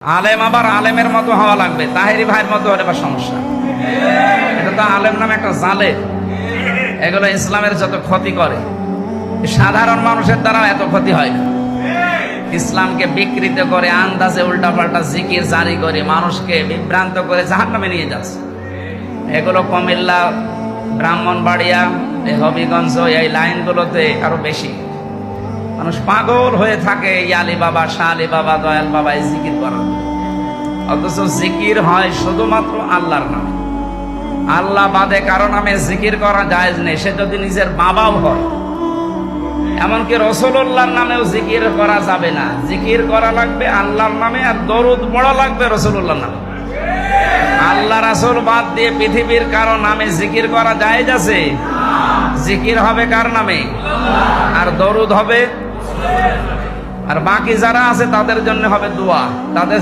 আলেম আবার আলেমের মতো হওয়া লাগবে, তাহেরি ভাইয়ের মতো হলে বা সমস্যা। এটা তো আলেম নামে একটা জালে, এগুলো ইসলামের যত ক্ষতি করে, সাধারণ মানুষের দ্বারা এত ক্ষতি হয় না। ইসলামকে বিকৃত করে আন্দাজে উল্টাপাল্টা জিকির জারি করে মানুষকে বিভ্রান্ত করে জাহান্নামে নিয়ে যাচ্ছে। এগুলো কুমিল্লা, ব্রাহ্মণবাড়িয়া, এই হবিগঞ্জ, এই লাইনগুলোতে আরো বেশি। মানুষ পাগল হয়ে থাকে ইয়ালি বাবা, শাহ আলী বাবা, দয়াল বাবা এই জিকির করার, অথচ জিকির হয় শুধুমাত্র আল্লাহর নামে। আল্লাহ বাদে কারো নামে জিকির করা জায়েজ নেই, সে যদি নিজের বাবাও হয়। এমনকি রাসূলুল্লাহর নামেও জিকির করা যাবে না, জিকির করা লাগবে আল্লাহর নামে, আর দরুদ পড়া লাগবে রাসূলুল্লাহর নামে। আল্লাহ রাসূল বাদ দিয়ে পৃথিবীর কারো নামে জিকির করা জায়েজ আছে? জিকির হবে কার নামে? আর দরুদ হবে, আর বাকি যারা আছে তাদের জন্য হবে দোয়া। তাদের